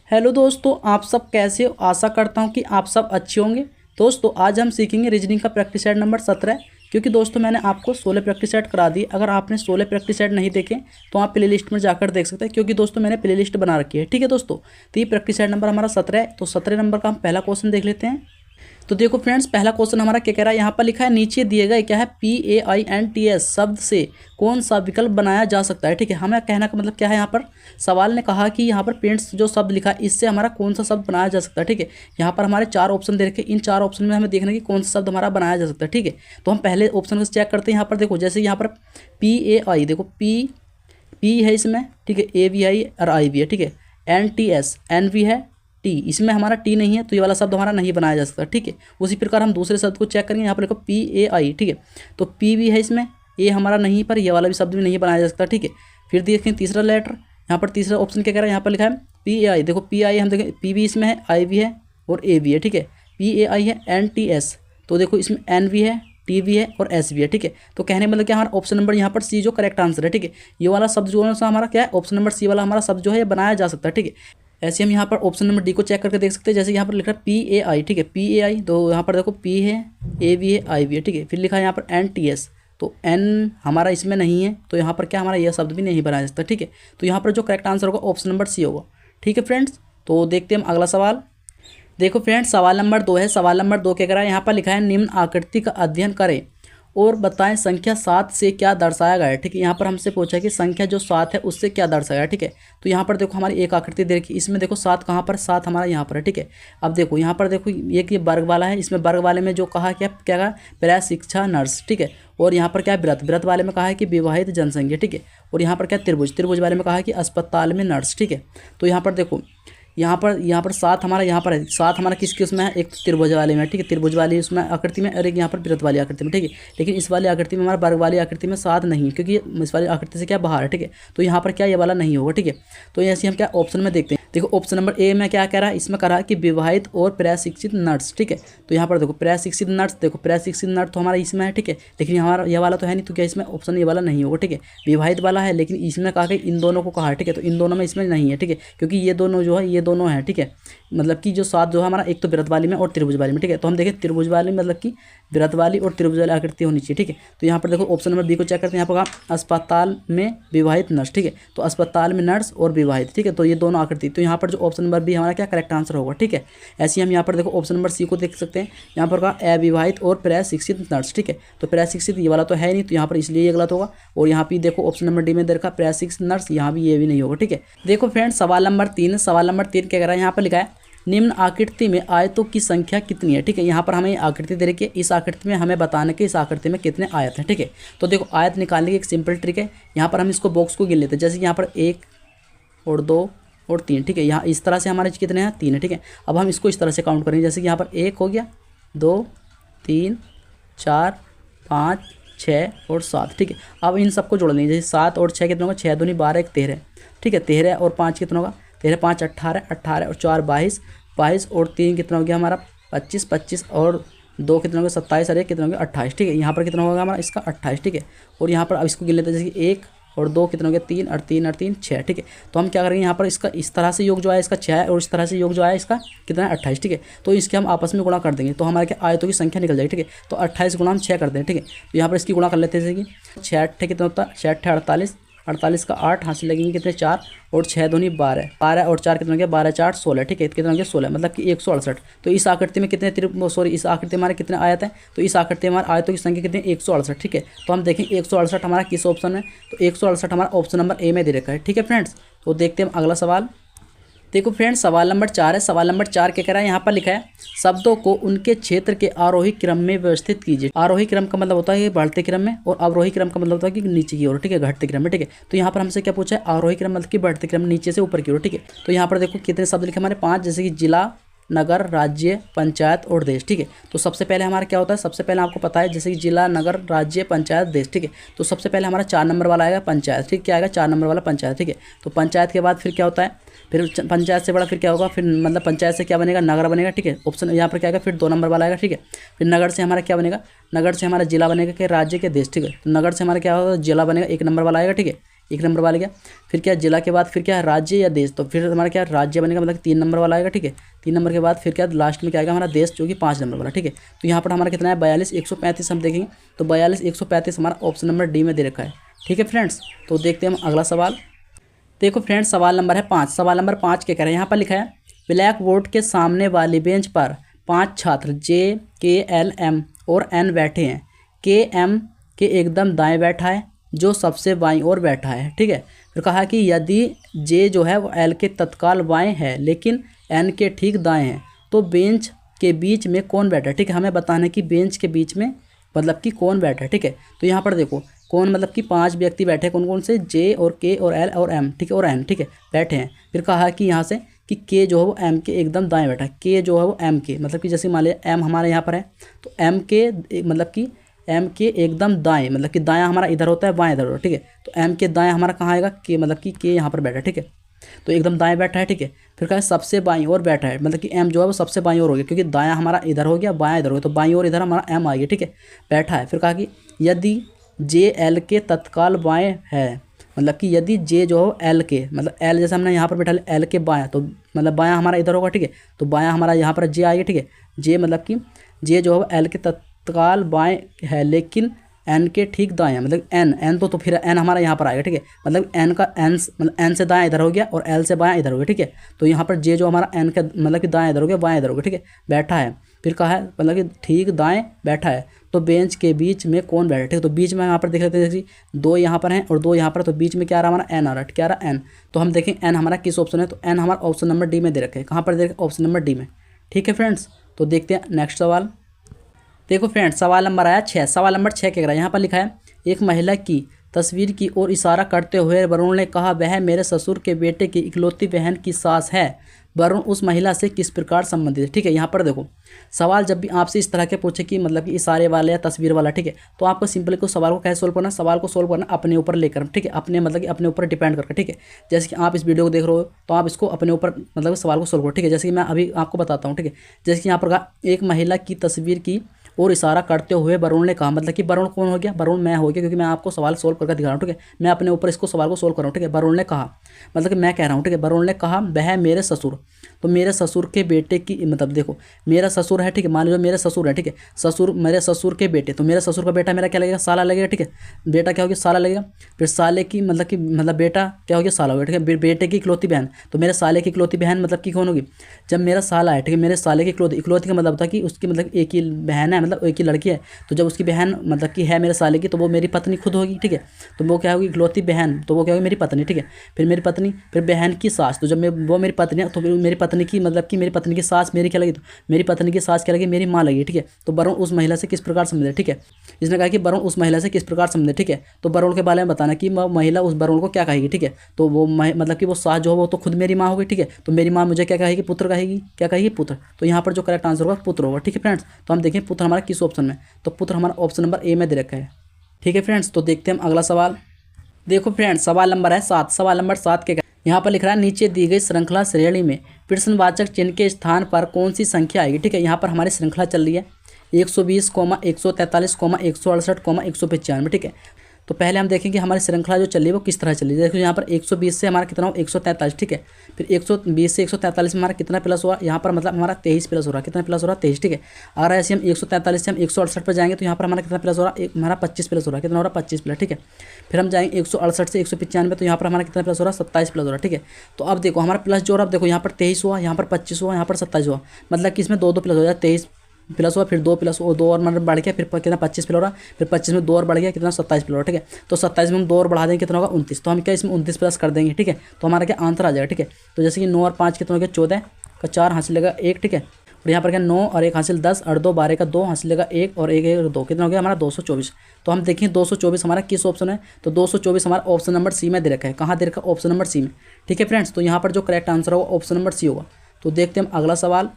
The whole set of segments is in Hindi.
हेलो दोस्तों, आप सब कैसे हो। आशा करता हूं कि आप सब अच्छे होंगे। दोस्तों आज हम सीखेंगे रीजनिंग का प्रैक्टिस सेट नंबर 17। क्योंकि दोस्तों मैंने आपको 16 प्रैक्टिस सेट करा दी। अगर आपने 16 प्रैक्टिस सेट नहीं देखे तो आप प्ले लिस्ट में जाकर देख सकते हैं, क्योंकि दोस्तों मैंने प्ले लिस्ट बना रखी है। ठीक है दोस्तों, तो ये प्रैक्टिस सेट नंबर हमारा 17 है। तो 17 नंबर का हम पहला क्वेश्चन देख लेते हैं। तो देखो फ्रेंड्स, पहला क्वेश्चन हमारा क्या कह रहा है। यहाँ पर लिखा है नीचे दिए गए क्या है PAINTS शब्द से कौन सा विकल्प बनाया जा सकता है। ठीक है, हमें कहना का मतलब क्या है। यहाँ पर सवाल ने कहा कि यहाँ पर पेंट्स जो शब्द लिखा है इससे हमारा कौन सा शब्द बनाया जा सकता है। ठीक है, यहाँ पर हमारे 4 ऑप्शन दे रखे, इन 4 ऑप्शन में हमें देखना है कि कौन सा शब्द हमारा बनाया जा सकता है। ठीक है, तो हम पहले ऑप्शन को चेक करते हैं। यहाँ पर देखो, जैसे यहाँ पर PAI, देखो पी है इसमें, ठीक है, A भी है और I भी है। ठीक है, NTS N भी है, टी इसमें हमारा टी नहीं है, तो ये वाला शब्द हमारा नहीं बनाया जा सकता। ठीक है, उसी प्रकार हम दूसरे शब्द को चेक करेंगे। यहाँ पर देखो PAI, ठीक है, तो पी भी है इसमें, ए हमारा नहीं, पर ये वाला भी शब्द भी नहीं बनाया जा सकता। ठीक है, फिर देखें तीसरा लेटर, यहाँ पर तीसरा ऑप्शन क्या कह रहा है। यहाँ पर लिखा है PAI, देखो PI हम देखें, पी भी इसमें है, आई भी है और ए भी है। ठीक है, PAI है NTS, तो देखो इसमें एन भी है, टी भी है और एस भी है। ठीक है, तो कहने मतलब क्या, हमारा ऑप्शन नंबर यहाँ पर सी जो करेक्ट आंसर है। ठीक है, ये वाला शब्द जो है हमारा क्या है, ऑप्शन नंबर सी वाला हमारा शब्द जो है ये बनाया जा सकता है। ठीक है, ऐसे हम यहाँ पर ऑप्शन नंबर डी को चेक करके देख सकते हैं। जैसे यहाँ पर लिखा है PAI, ठीक है, PAI, तो यहाँ पर देखो पी है, ए भी है, आई भी है। ठीक है, फिर लिखा है यहाँ पर NTS, तो एन हमारा इसमें नहीं है, तो यहाँ पर क्या हमारा यह शब्द भी नहीं बनाया जा सकता। ठीक है, तो यहाँ पर जो करेक्ट आंसर होगा ऑप्शन नंबर सी होगा। ठीक है फ्रेंड्स, तो देखते हैं हम अगला सवाल। देखो फ्रेंड्स, सवाल नंबर 2 है। सवाल नंबर 2 क्या कह रहा है। यहाँ पर लिखा है निम्न आकृति का अध्ययन करें और बताएं संख्या 7 से क्या दर्शाया गया है। ठीक है, यहाँ पर हमसे पूछा है कि संख्या जो 7 है उससे क्या दर्शाया है। ठीक है, तो यहाँ पर देखो हमारी एक आकृति दे रखी, इसमें देखो 7 कहाँ पर, 7 हमारा यहाँ पर है। ठीक है, अब देखो यहाँ पर देखो एक ये वर्ग वाला है, इसमें वर्ग वाले में जो कहा क्या कहा, प्रशिक्षा नर्स। ठीक है, और यहाँ पर क्या है व्रत वाले में कहा है कि विवाहित जनसंख्या। ठीक है, और यहाँ पर क्या त्रिभुज वाले में कहा है कि अस्पताल में नर्स। ठीक है, तो यहाँ पर देखो यहाँ पर 7 हमारा यहाँ पर है, 7 हमारा किसके उसमें है, एक त्रिभुज वाले में। ठीक है, त्रिभुज वाली उसमें आकृति में, और एक यहाँ पर वृत्त वाली आकृति में। ठीक है, लेकिन इस वाली आकृति में हमारा वर्ग वाली आकृति में 7 नहीं है, क्योंकि इस वाली आकृति से क्या बाहर है। ठीक है, तो यहाँ पर क्या ये वाला नहीं होगा। ठीक है, तो ऐसे हम क्या ऑप्शन में देखते हैं। देखो ऑप्शन नंबर ए में क्या कह रहा है, इसमें कह रहा है कि विवाहित और प्रशिक्षित नर्स। ठीक है, तो यहाँ पर देखो प्रशिक्षित नर्स, देखो प्रशिक्षित नर्स तो हमारा इसमें है। ठीक है, लेकिन हमारा ये वाला तो है नहीं, तो क्या इसमें ऑप्शन ये वाला नहीं होगा। ठीक है, विवाहित वाला है, लेकिन इसमें कहा कि इन दोनों को कहा है। ठीक है, तो इन दोनों में इसमें नहीं है। ठीक है, क्योंकि ये दोनों जो है ये दोनों है। ठीक है, मतलब कि जो 7 जो है हमारा एक तो वृत्त वाली में और त्रिभुज वाली में। ठीक है, तो हम देखें त्रिभुज वाली मतलब कि वृत्त वाली और त्रिभुज वाली आकृति होनी चाहिए। ठीक है, तो यहाँ पर देखो ऑप्शन नंबर बी को चेक करते हैं। यहाँ पर कहा अस्पताल में विवाहित नर्स। ठीक है, तो अस्पताल में नर्स और विवाहित। ठीक है, तो ये दोनों आकृति, तो यहाँ पर जो ऑप्शन नंबर बी हमारा क्या करेक्ट आंसर होगा। ठीक है, ऐसे हम यहाँ पर देखो ऑप्शन नंबर सी को देख सकते हैं। यहाँ पर कहा अविवाहित और प्रशिक्षित नर्स। ठीक है, तो प्रशिक्षित ये वाला तो है नहीं, तो यहाँ पर इसलिए ये गलत होगा। और यहाँ पे देखो ऑप्शन नंबर डी में देखा प्रशिक्षित नर्स, यहाँ भी ये भी नहीं होगा। ठीक है, देखो फ्रेंड्स सवाल नंबर 3, सवाल नंबर 3 क्या कह रहा है। यहाँ पर लिखा है निम्न आकृति में आयतों की संख्या कितनी है। ठीक है, यहाँ पर हमें आकृति दे रखी है, इस आकृति में हमें बताने के इस आकृति में कितने आयत हैं। ठीक है, तो देखो आयत निकालने की एक सिंपल ट्रिक है। यहाँ पर हम इसको बॉक्स को गिन लेते हैं। जैसे यहाँ पर 1 और 2 और 3। ठीक है, यहाँ इस तरह से हमारे कितने हैं, 3 है। ठीक है, अब हम इसको इस तरह से काउंट करेंगे। जैसे कि यहाँ पर 1 हो गया, 2 3 4 5 6 और 7। ठीक है, अब इन सबको जोड़ लेंगे। जैसे 7 और 6 कितना होगा, 6 दूनी 12 1 13। ठीक है, 13 और 5 कितना होगा, 13 5 18, 18 और 4 22, 22 और 3 कितना हो गया हमारा 25, 25 और 2 कितना हो गया 27 और 1 कितना हो गया 28। ठीक है, यहाँ पर कितना होगा हमारा इसका 28। ठीक है, और यहाँ पर अब इसको गिन लेते हैं। जैसे कि 1 और 2 कितना हो गया 3 और 3 और 3 6। ठीक है, तो हम क्या करेंगे, यहाँ पर इसका इस तरह से योग जो है इसका 6 है, और इस तरह से योग जो है इसका कितना है 28। ठीक है, तो इसके हम आपस में गुणा कर देंगे, तो हमारे क्या आयतों की संख्या निकल जाएगी। ठीक है, तो 28 गुणा हम 6 कर दें। ठीक है, तो यहाँ पर इसकी गुणा कर लेते हैं। जैसे कि 6 8 कितना होता है, 6 8 48, 48 का 8 हासिल लगेंगे कितने 4 और 6 दूनी 12, 12 और 4 कितना हो गया 12 4 16। ठीक है, कितना हो गया 16, मतलब कि 168। तो इस आकृति में कितने इस आकृति में हमारे कितने आयत हैं, तो इस आकृति में हमारे आयतों की संख्या कितनी 168। ठीक है, तो हम देखें 168 हमारा किस ऑप्शन में, तो 168 हमारा ऑप्शन नंबर ए में दे रखा है। ठीक है फ्रेंड्स, तो देखते हैं हम अगला सवाल। देखो फ्रेंड्स सवाल नंबर 4 है। सवाल नंबर 4 क्या कह रहा है। यहाँ पर लिखा है शब्दों को उनके क्षेत्र के आरोही क्रम में व्यवस्थित कीजिए। आरोही क्रम का मतलब होता है बढ़ते क्रम में, और अवरोही क्रम का मतलब होता है कि नीचे की ओर। ठीक है, घटते क्रम में। ठीक है, तो यहाँ पर हमसे क्या पूछा है, आरोही क्रम मतलब कि बढ़ते क्रम नीचे से ऊपर की ओर। ठीक है, तो यहाँ पर देखो कितने शब्द लिखे हमारे 5, जैसे कि जिला, नगर, राज्य, पंचायत और देश। ठीक है, तो सबसे पहले हमारा क्या होता है, सबसे पहले आपको पता है जैसे कि जिला, नगर, राज्य, पंचायत, देश। ठीक है, तो सबसे पहले हमारा 4 नंबर वाला आएगा पंचायत। ठीक, क्या आएगा 4 नंबर वाला पंचायत। ठीक है, तो पंचायत के बाद फिर क्या होता है, फिर पंचायत से बड़ा फिर क्या होगा, फिर मतलब पंचायत से क्या बनेगा, नगर बनेगा। ठीक है, ऑप्शन यहाँ पर क्या आएगा, फिर 2 नंबर वाला आएगा। ठीक है, फिर नगर से हमारा क्या बनेगा, नगर से हमारा जिला बनेगा कि राज्य के देश। ठीक है, तो नगर से हमारा क्या होगा, जिला बनेगा 1 नंबर वाला आएगा। ठीक है, 1 नंबर वाला गया। फिर क्या जिला के बाद फिर क्या राज्य या देश, तो फिर हमारा क्या राज्य बनेगा, मतलब 3 नंबर वाला आएगा। ठीक है, 3 नंबर के बाद फिर क्या लास्ट में क्या आएगा हमारा देश, जो कि 5 नंबर वाला। ठीक है, तो यहाँ पर हमारा कितना है 42 135 हम देखेंगे, तो 42 135 हमारा ऑप्शन नंबर डी में दे रखा है। ठीक है फ्रेंड्स, तो देखते हैं हम अगला सवाल। देखो फ्रेंड्स, सवाल नंबर है 5। सवाल नंबर 5 क्या कह रहे हैं, यहाँ पर लिखा है ब्लैक बोर्ड के सामने वाली बेंच पर 5 छात्र जे, के, एल, एम और एन बैठे हैं। के एम के एकदम दाएं बैठा है, जो सबसे बाईं ओर बैठा है। ठीक है, फिर कहा कि यदि जे जो है वो एल के तत्काल बाएं है लेकिन एन के ठीक दाएं है, तो बेंच के बीच में कौन बैठा है। ठीक है, हमें बताना है कि बेंच के बीच में मतलब कि कौन बैठा है। ठीक है, तो यहाँ पर देखो कौन, मतलब कि 5 व्यक्ति बैठे हैं, कौन कौन से, जे और के और एल और एम। ठीक है, और एन। ठीक है, बैठे हैं। फिर कहा कि यहाँ से कि के जो है वो एम के एकदम दाएं बैठा है। के जो है वो एम के, मतलब कि जैसे मान लिया एम हमारे यहाँ पर है, तो एम के मतलब कि एम के एकदम दाएं, मतलब कि दायां हमारा इधर होता है, बाएं इधर होता है। ठीक है, तो एम के दाएं हमारा कहाँ आएगा, के, मतलब कि के यहाँ पर बैठा है। ठीक है, तो एकदम दाएं बैठा है। ठीक है, फिर कहा है सबसे बाईं ओर बैठा है, मतलब कि एम जो है वो सबसे बाईं ओर हो गया, क्योंकि दायां हमारा इधर हो गया, बायां इधर हो गया, तो बाईं ओर इधर हमारा एम आ गया। ठीक है, बैठा है। फिर कहा कि यदि जे एल के तत्काल बाएं है, मतलब कि यदि जे जो हो एल के, मतलब एल जैसे हमने यहाँ पर बैठा एल के बायां, तो मतलब बायां हमारा इधर होगा। ठीक है, तो बायां हमारा यहाँ पर जे आएगा। ठीक है, जे मतलब कि जे जो है एल के तत्काल बाएं है लेकिन एन के ठीक दाएं है, मतलब एन तो फिर एन हमारा यहाँ पर आएगा। ठीक है, मतलब एन का एन मतलब एन से दाएं इधर हो गया और एल से बायां इधर हो गया। ठीक है, तो यहाँ पर जे जो हमारा एन का मतलब कि दाएं इधर हो गया, बाएं इधर हो गया। ठीक है, बैठा है। फिर कहा है मतलब कि ठीक दाएं बैठा है, तो बेंच के बीच में कौन बैठा है। ठीक है, तो बीच में यहाँ पर देख लेते हैं, जैसे 2 यहाँ पर हैं और 2 यहाँ पर, तो बीच में क्या आ रहा है हमारा एन आ रहा है। क्या आ रहा है एन, तो हम देखें एन हमारा किस ऑप्शन है, तो एन हमारा ऑप्शन नंबर डी में दे रखे हैं। कहाँ पर दे रखे, ऑप्शन नंबर डी में। ठीक है फ्रेंड्स, तो देखते हैं नेक्स्ट सवाल। देखो फ्रेंड्स, सवाल नंबर आया 6। सवाल नंबर 6 क्या कह रहा है, यहाँ पर लिखा है एक महिला की तस्वीर की ओर इशारा करते हुए वरुण ने कहा वह मेरे ससुर के बेटे की इकलौती बहन की सास है। वरुण उस महिला से किस प्रकार संबंधित है। ठीक है, यहाँ पर देखो सवाल जब भी आपसे इस तरह के पूछे कि मतलब कि इशारे वाला या तस्वीर वाला, ठीक है, तो आपको सिंपली को सवाल को कैसे सोल्व करना, सवाल को सोल्व करना अपने ऊपर लेकर। ठीक है, अपने मतलब कि अपने ऊपर डिपेंड करके। ठीक है, जैसे कि आप इस वीडियो को देख रहे हो तो आप इसको अपने ऊपर मतलब सवाल को सोल्व करो। ठीक है, जैसे कि मैं अभी आपको बताता हूँ। ठीक है, जैसे कि यहाँ पर कहा एक महिला की तस्वीर की और इशारा करते हुए वरुण ने कहा, मतलब कि वरुण कौन हो गया, वरुण मैं हो गया, क्योंकि मैं आपको सवाल सोल्व करके दिखा रहा हूँ। ठीक है, मैं अपने ऊपर इसको सवाल को सोल्व कर रहा हूँ। ठीक है, वरुण ने कहा मतलब कि मैं कह रहा हूँ। ठीक है, वरुण ने कहा वह मेरे ससुर, तो मेरे ससुर के बेटे की, मतलब देखो मेरा ससुर है। ठीक है, मान लीजिए मेरे ससुर है। ठीक है, ससुर मेरे ससुर के बेटे, तो मेरे ससुर का बेटा मेरा क्या लगेगा, साला लगेगा। ठीक है, बेटा क्या हो गया, साला लगेगा। फिर साले की मतलब बेटा क्या हो गया, साला हो गया। ठीक है, फिर बेटे की इकलौती बहन, तो मेरे साले की इकलौती बहन मतलब कि कौन होगी, जब मेरा साला है। ठीक है, मेरे साले की इकलौती का मतलब था कि उसकी मतलब एक ही बहन है, मतलब एक ही लड़की है, तो जब उसकी बहन मतलब कि है मेरे साले की, तो वो मेरी पत्नी खुद होगी। ठीक है, तो वो क्या होगी, इकलौती बहन, तो वो क्या होगी मेरी पत्नी। ठीक है, फिर मेरी पत्नी, फिर बहन की सास, तो जब वो मेरी पत्नी है, तो फिर मेरी पत्नी की मतलब कि मेरी पत्नी की सास मेरी क्या लगी, तो मेरी पत्नी की सास क्या लगी, मेरी माँ लगी। ठीक है, तो वरुण उस महिला से किस प्रकार संबंधित है। ठीक है, इसने कहा कि वरुण उस महिला से किस प्रकार संबंधित है। ठीक है, तो वरुण के बारे में बताना कि महिला उस वरुण को क्या कहेगी। ठीक है, तो वो मतलब कि वो सास जो है वो तो खुद मेरी माँ होगी। ठीक है, तो मेरी माँ मुझे क्या कहेगी, पुत्र कहेगी। क्या कहेगी, पुत्र। तो यहाँ पर जो करेक्ट आंसर होगा पुत्र होगा। ठीक है फ्रेंड्स, तो हम देखें पुत्र हमारा किस ऑप्शन में, तो पुत्र हमारा ऑप्शन नंबर ए में दे रखा है। ठीक है फ्रेंड्स, तो देखते हैं हम अगला सवाल। देखो फ्रेंड्स, सवाल नंबर है 7। सवाल नंबर 7 के यहाँ पर लिख रहा है नीचे दी गई श्रृंखला श्रेणी में प्रश्नवाचक चिन्ह के स्थान पर कौन सी संख्या आएगी। ठीक है, यहाँ पर हमारी श्रृंखला चल रही है 120, 143, 168, 195। ठीक है, तो पहले हम देखें कि हमारी श्रृंखला जो चल रही है वो किस तरह चल रही है। देखो यहाँ पर 120 से हमारा कितना हो, 143। ठीक है, फिर 120 से 143 में हमारा कितना प्लस हुआ, यहाँ पर मतलब हमारा 23 प्लस हो रहा है। कितना प्लस हो रहा है, 23। ठीक है, अगर ऐसे हम 143 से हम 168 पर जाएंगे तो यहाँ पर हमारा कितना प्लस हो रहा है, हमारा 25 प्लस हो रहा है। कितना हो रहा है, 25 प्लस। ठीक है, फिर हम जाएंगे 168 से 195, तो यहाँ पर हमारा कितना प्लस हो रहा है, 27 प्लस हो रहा है। ठीक है, तो अब देखो हमारा प्लस जो हो रहा है, देखो यहाँ पर 23 हुआ, यहाँ पर 25 हुआ, यहाँ पर 27 हुआ, मतलब कि इसमें 2 प्लस हो जाए, 23 प्लस हुआ, फिर 2 प्लस वो 2 और मतलब बढ़ गया, फिर कितना 25 प्लस हो रहा, फिर 25 में 2 और बढ़ गया, कितना 27 प्लस हो रहा। ठीक है, तो 27 में हम 2 और बढ़ा देंगे, कितना होगा 29, तो हम क्या इसमें 29 प्लस कर देंगे। ठीक है, तो हमारा क्या आंसर आ जाएगा। ठीक है, तो जैसे कि 9 और 5 कितना हो गया, 14 का 4 हासिल लेगा 1। ठीक है, और यहाँ पर क्या 9 और 1 हासिल 10 और 2 12 का 2 हासिल लेगा 1 और 1 2, कितना हो गया हमारा 224। तो हम देखें 224 हमारा किस ऑप्शन है, तो 224 हमारा ऑप्शन नंबर सी में दे रखा है। कहाँ दे रखा है, ऑप्शन नंबर सी में। ठीक है फ्रेंड्स, तो यहाँ पर जो करेक्ट आंसर होगा ऑप्शन नंबर सी होगा। तो देखते हैं हम अगला सवाल।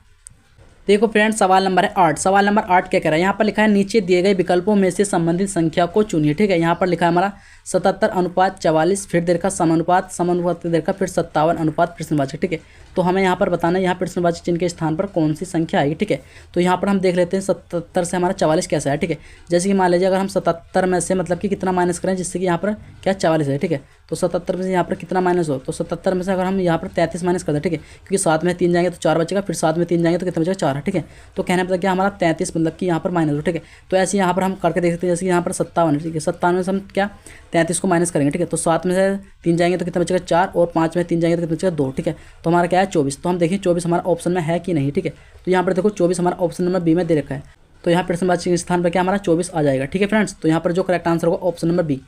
देखो फ्रेंड्स, सवाल नंबर है 8। सवाल नंबर 8 क्या कह रहा है, यहाँ पर लिखा है नीचे दिए गए विकल्पों में से संबंधित संख्या को चुनिए। ठीक है, यहाँ पर लिखा है हमारा 77:44, फिर दे रखा समानुपात, समानुपात दे रखा फिर 57 अनुपात प्रश्नवाचक। ठीक है, तो हमें यहाँ पर बताना है यहाँ प्रश्नवाचक चिन्ह के स्थान पर कौन सी संख्या आएगी। ठीक है, तो यहाँ पर हम देख लेते हैं 77 से हमारा 44 कैसा है। ठीक है, जैसे कि मान लीजिए अगर हम 77 में से मतलब कि कितना माइनस करें, जिससे कि यहाँ पर क्या 44 है। ठीक है, तो 77 में से यहाँ पर कितना माइनस हो, तो 77 में से अगर हम यहाँ पर 33 माइनस कर दें। ठीक है, क्योंकि 7 में 3 जाएंगे तो 4 बचेगा, फिर 7 में 3 जाएंगे तो कितना बचेगा 4 है। ठीक है, तो कहने मतलब क्या हमारा 33 मतलब कि यहाँ पर माइनस हो। ठीक है, तो ऐसे यहाँ पर हम करके देख सकते हैं, जैसे यहाँ पर 57 है। ठीक है, 57 में से हम क्या 33 को माइनस करेंगे। ठीक है, तो 7 में से 3 जाएंगे तो कितना बचेगा 4, और 5 में 3 जाएंगे तो कितना बचेगा 2। ठीक है, तो हमारा क्या है 24। तो हम देखें 24 हमारा ऑप्शन में है कि नहीं। ठीक है, तो यहाँ पर देखो 24 हमारा ऑप्शन नंबर बी में दे रखा है, तो यहाँ प्रश्नवाचक स्थान पर क्या हमारा 24 आ जाएगा। ठीक है फ्रेंड्स, तो यहाँ पर जो करेक्ट आंसर होगा ऑप्शन नंबर बी।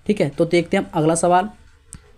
ठीक है, तो देखते हैं हम अगला सवाल।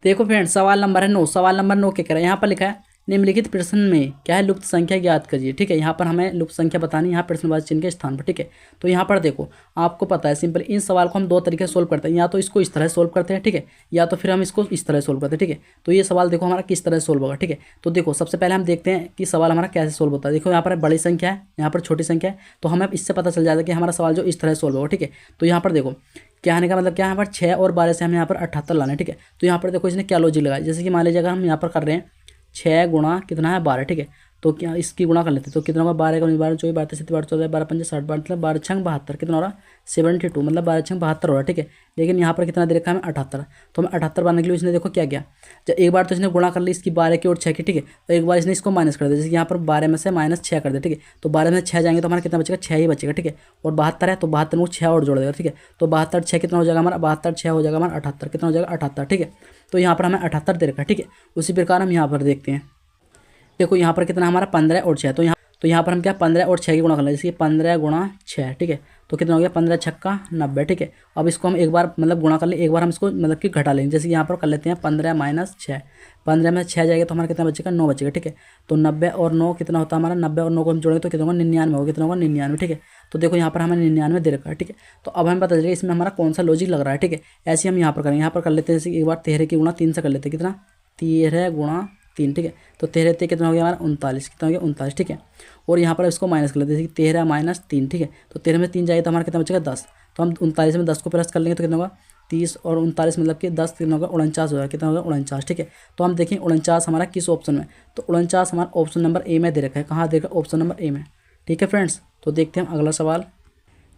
देखो फ्रेंड्स, सवाल नंबर है 9। सवाल नंबर 9 क्या कह रहा है, यहाँ पर लिखा है निम्नलिखित प्रश्न में क्या है लुप्त संख्या ज्ञात करिए। ठीक है, यहाँ पर हमें लुप्त संख्या बतानी है यहाँ प्रश्नवाचक चिन्ह के स्थान पर। ठीक है, तो यहाँ पर देखो आपको पता है सिंपल इन सवाल को हम 2 तरीके से सोल्व करते हैं, या तो इसको इस तरह सोल्व करते हैं। ठीक है, या तो फिर हम इसको इस तरह सोल्व करते हैं। ठीक है, तो ये सवाल देखो हमारा किस तरह सोल्व होगा। ठीक है, तो देखो सबसे पहले हम देखते हैं कि सवाल हमारा कैसे सोल्व होता है। देखो यहाँ पर बड़ी संख्या है, यहाँ पर छोटी संख्या है, तो हमें इससे पता चल जाएगा कि हमारा सवाल जो इस तरह सोल्व होगा। ठीक है, तो यहाँ पर देखो क्या आने का मतलब क्या है, यहाँ पर 6 और 12 से हमें यहाँ पर 78 लाना है। ठीक है, तो यहाँ पर देखो इसने क्या लॉजिक लगाया, जैसे कि मान लीजिए अगर हम यहाँ पर कर रहे हैं 6 गुणा कितना है 12। ठीक है, तो क्या इसकी गुणा कर लेते हैं, तो कितना होगा 12 का 12 24 12 37 12 14 12 5 60 मतलब 12 6 72 कितना हो रहा 72 मतलब 12 6 72 हो रहा है। ठीक है, लेकिन यहाँ पर कितना दे रखा है हमें 78, तो हमें 78 बनाने के लिए इसने देखो क्या किया, जब एक बार तो इसने गुणा कर ली इसकी 12 की और 6 की। ठीक है, तो एक बार इसने इसको माइनस कर दिया, जैसे यहाँ पर 12 में से -6 कर दे। ठीक है, तो 12 में 6 जाएंगे तो हमारा कितना बचेगा 6 ही बचेगा। ठीक है, और 72 है तो 72 में 6 और जोड़ देगा। ठीक है, तो 72 6 कितना हो जाएगा हमारा 72 6 हो जाएगा हमारा 78 कितना हो जाएगा 78। ठीक है, तो यहाँ पर हमें 78 दे रखा है। ठीक है, उसी प्रकार हम यहाँ पर देखते हैं, देखो यहाँ पर कितना हमारा 15 और 6, तो यहाँ पर हम क्या 15 और 6 की गुणा कर लें, जैसे 15 गुणा 6। ठीक है, तो कितना हो गया 15 छक्का 90। ठीक है, अब इसको हम एक बार मतलब गुणा कर ले, एक बार हम इसको मतलब कि घटा लेंगे, जैसे यहाँ पर कर लेते हैं 15 - 6, 15 में 6 जाएगा तो हमारा कितना बचेगा 9 बचेगा। ठीक है, तो 90 और 9 कितना होता है हमारा 90 और 9 को हम जोड़ेंगे तो कितना होगा 99 होगा, कितना होगा 99। ठीक है, तो देखो यहाँ पर हमें 99 दे रखा है। ठीक है, तो अब हमें पता चलेगा इसमें हमारा कौन सा लॉजिक लग रहा है। ठीक है, ऐसे हम यहाँ पर करेंगे, यहाँ पर कर लेते हैं जैसे एक बार 13 की गुणा 3 से कर लेते हैं, कितना 13 गुणा 3। ठीक है, तो 13 कितना हो गया हमारा 39, कितना हो गया 39। ठीक है, और यहाँ पर इसको माइनस कर लेते हैं, जैसे 13 - 3। ठीक है, तो 13 में 3 जाएगा तो हमारा कितना बचेगा 10, तो हम 39 में 10 को प्लस कर लेंगे तो कितना होगा 30 और 39 मतलब कि 10 कितना होगा 49 होगा, कितना होगा 49। ठीक है, तो हम देखें 49 हमारा किस ऑप्शन में, तो 49 हमारा ऑप्शन नंबर ए में दे रखा है। कहाँ दे रखा है ऑप्शन नंबर ए में। ठीक है फ्रेंड्स, तो देखते हैं अगला सवाल।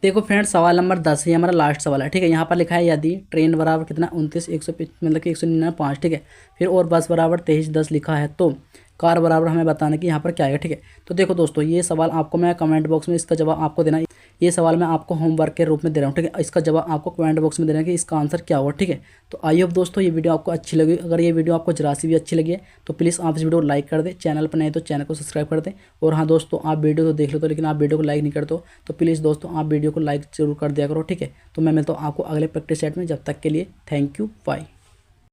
देखो फ्रेंड्स, सवाल नंबर 10 ये हमारा लास्ट सवाल है। ठीक है, यहाँ पर लिखा है यदि ट्रेन बराबर कितना 29 100 मतलब कि 199 5। ठीक है, फिर और बस बराबर 23 10 लिखा है, तो कार बराबर हमें बताना कि यहाँ पर क्या आएगा। ठीक है, तो देखो दोस्तों ये सवाल आपको मैं कमेंट बॉक्स में इसका जवाब आपको देना, ये सवाल मैं आपको होमवर्क के रूप में दे रहा हूँ। ठीक है, इसका जवाब आपको कमेंट बॉक्स में देना है कि इसका आंसर क्या होगा। ठीक है, तो आई होप दोस्तों ये वीडियो आपको अच्छी लगी, अगर ये वीडियो आपको जरा सी भी अच्छी लगी है तो प्लीज़ आप इस वीडियो को लाइक कर दें, चैनल पर नए तो चैनल को सब्सक्राइब कर दें। और हाँ दोस्तों, आप वीडियो तो देख लो तो लेकिन आप वीडियो को लाइक नहीं करते हो, तो प्लीज़ दोस्तों आप वीडियो को लाइक जरूर कर दिया करो। ठीक है, तो मैं मिलता हूँ आपको अगले प्रैक्टिस सेट में, जब तक के लिए थैंक यू बाय।